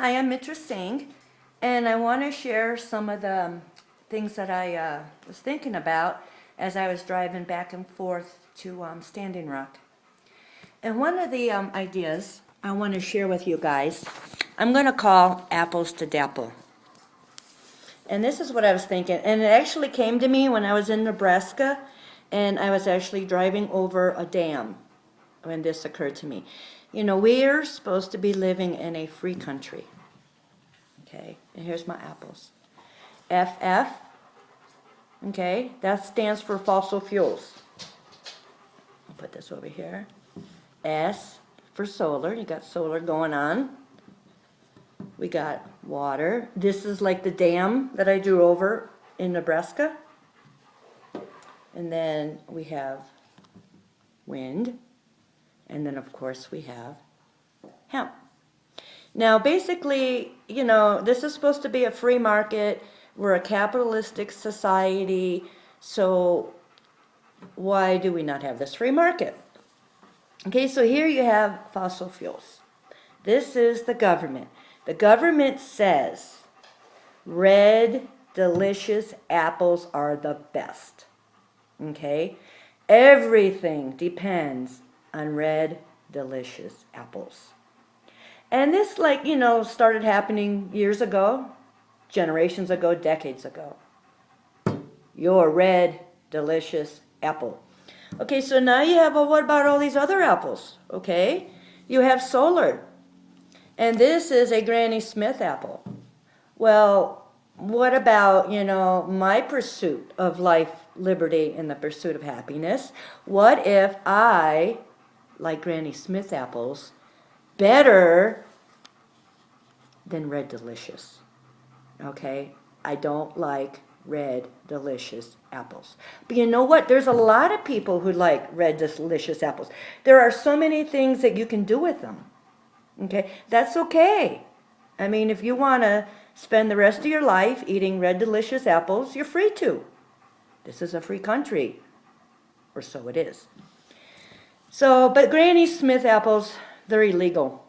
Hi, I'm Mitra Singh, and I want to share some of the things that I was thinking about as I was driving back and forth to Standing Rock. And one of the ideas I want to share with you guys, I'm going to call apples to DAPL. And this is what I was thinking, and it actually came to me when I was in Nebraska, and I was actually driving over a dam when this occurred to me. You know, we're supposed to be living in a free country. Okay, and here's my apples. FF, okay, that stands for fossil fuels. I'll put this over here. S for solar, you got solar going on. We got water. This is like the dam that I drew over in Nebraska. And then we have wind. And then, of course, we have hemp. Now, basically, you know, this is supposed to be a free market. We're a capitalistic society. So why do we not have this free market? Okay, so here you have fossil fuels. This is the government. The government says red, delicious apples are the best. Okay? Everything depends on red, delicious apples. And this, like, you know, started happening years ago, generations ago, decades ago. Your red, delicious apple. Okay, so now you have, well, what about all these other apples? Okay, you have solar. And this is a Granny Smith apple. Well, what about, you know, my pursuit of life, liberty, and the pursuit of happiness? What if I like Granny Smith apples better than red delicious? Okay, I don't like red delicious apples. But you know what? There's a lot of people who like red delicious apples. There are so many things that you can do with them. Okay, that's okay. I mean, if you want to spend the rest of your life eating red delicious apples, you're free to. This is a free country, or so it is. So, but Granny Smith apples, they're illegal.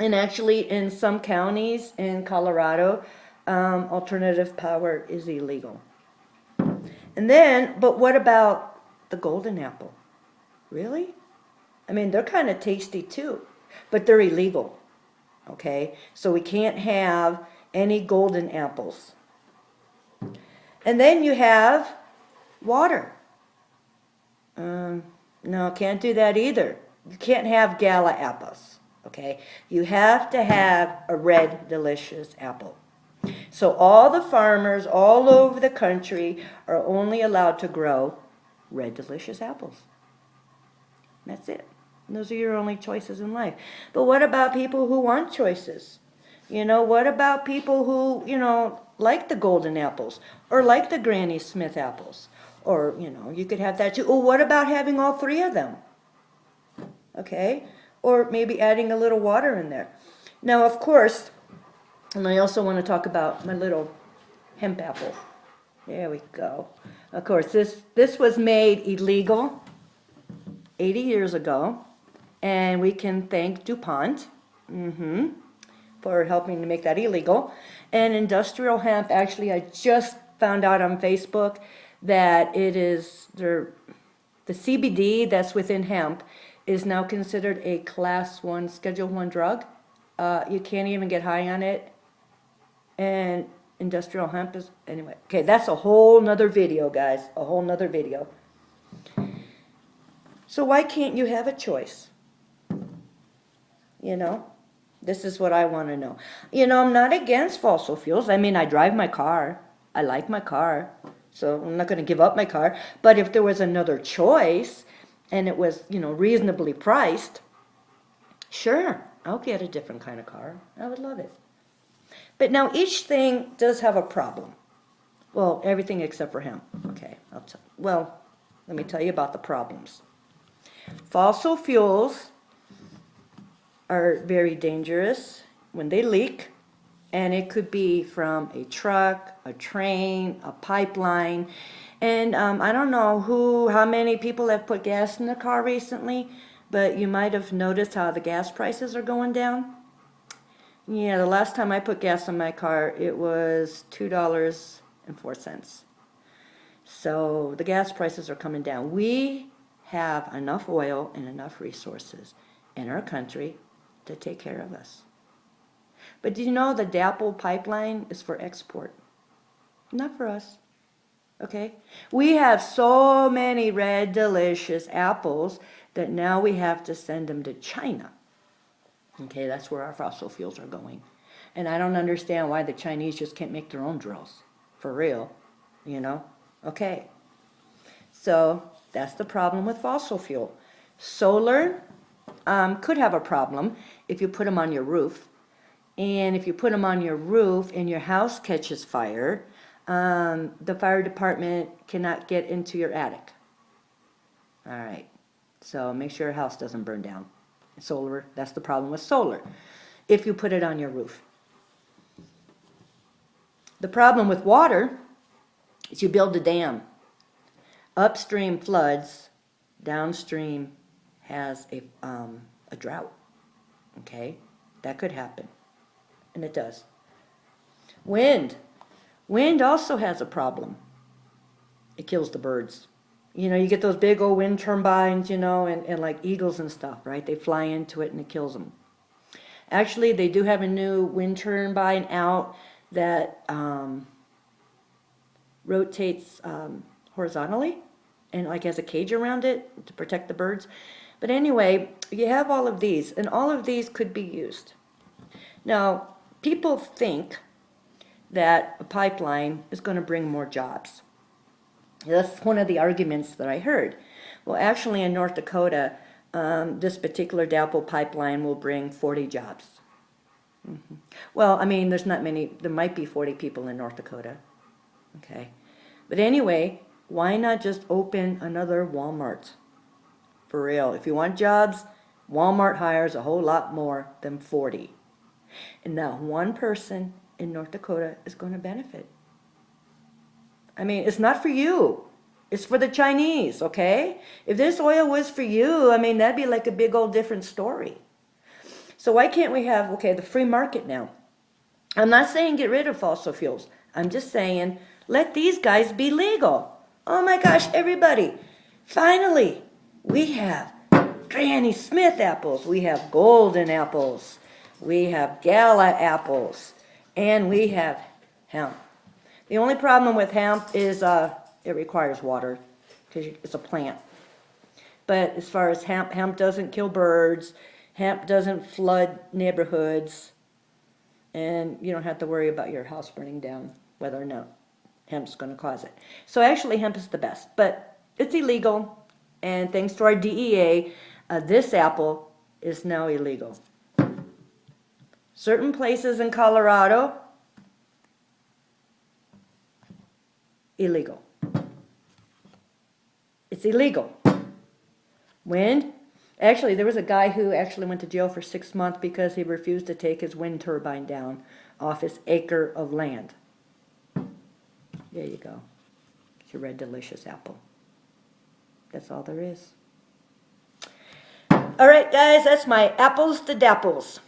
And actually, in some counties in Colorado, alternative power is illegal. And then, but what about the golden apple? Really? I mean, they're kind of tasty too, but they're illegal. Okay? So we can't have any golden apples. And then you have water. No, can't do that either. You can't have gala apples. Okay? You have to have a red, delicious apple. So all the farmers all over the country are only allowed to grow red, delicious apples. That's it. And those are your only choices in life. But what about people who want choices? You know, what about people who, you know, like the golden apples or like the Granny Smith apples? Or, you know, you could have that too. Or what about having all three of them? Okay? Or maybe adding a little water in there. Now, of course, and I also want to talk about my little hemp apple. There we go. Of course, this was made illegal 80 years ago, and we can thank DuPont for helping to make that illegal. And industrial hemp, actually, I just found out on Facebook that it is, the CBD that's within hemp is now considered a Class 1, Schedule 1 drug. You can't even get high on it. And industrial hemp is, anyway. Okay, that's a whole nother video, guys. A whole nother video. So why can't you have a choice? You know, this is what I want to know. You know, I'm not against fossil fuels. I mean, I drive my car. I like my car. So I'm not going to give up my car. But if there was another choice and it was, you know, reasonably priced, sure, I'll get a different kind of car. I would love it. But now each thing does have a problem. Well, everything except for hemp. Okay, well, let me tell you about the problems. Fossil fuels are very dangerous when they leak, and it could be from a truck, a train, a pipeline. And I don't know how many people have put gas in their car recently, but you might have noticed how the gas prices are going down. Yeah, the last time I put gas in my car, it was $2.04. So the gas prices are coming down. We have enough oil and enough resources in our country to take care of us. But do you know the DAPL pipeline is for export? Not for us. Okay? We have so many red, delicious apples that now we have to send them to China. Okay, that's where our fossil fuels are going. And I don't understand why the Chinese just can't make their own drills. For real. You know? Okay. So that's the problem with fossil fuel. Solar could have a problem if you put them on your roof. And if you put them on your roof and your house catches fire, the fire department cannot get into your attic. All right. So make sure your house doesn't burn down. Solar, that's the problem with solar, if you put it on your roof. The problem with water is you build a dam. Upstream floods, downstream has a drought. Okay? That could happen. And it does. Wind. Wind also has a problem. It kills the birds. You know, you get those big old wind turbines, you know, and like eagles and stuff, right? They fly into it and it kills them. Actually, they do have a new wind turbine out that rotates horizontally and like has a cage around it to protect the birds. But anyway, you have all of these, and all of these could be used. Now, people think that a pipeline is going to bring more jobs. That's one of the arguments that I heard. Well, actually in North Dakota, this particular DAPL pipeline will bring 40 jobs. Mm-hmm. Well, I mean, there's not many, there might be 40 people in North Dakota. Okay. But anyway, why not just open another Walmart? For real. If you want jobs, Walmart hires a whole lot more than 40. And now one person in North Dakota is going to benefit. I mean, it's not for you. It's for the Chinese, okay? If this oil was for you, I mean, that'd be like a big old different story. So why can't we have, okay, the free market now? I'm not saying get rid of fossil fuels. I'm just saying let these guys be legal. Oh my gosh, everybody. Finally, we have Granny Smith apples. We have golden apples. We have gala apples. And we have hemp. The only problem with hemp is it requires water because it's a plant. But as far as hemp doesn't kill birds, hemp doesn't flood neighborhoods, and you don't have to worry about your house burning down, whether or not hemp's going to cause it. So actually hemp is the best, but it's illegal, and thanks to our DEA, this apple is now illegal. Certain places in Colorado, illegal. It's illegal. Wind. Actually, there was a guy who actually went to jail for 6 months because he refused to take his wind turbine down off his acre of land. There you go. It's your red delicious apple. That's all there is. All right, guys, that's my apples to dapples.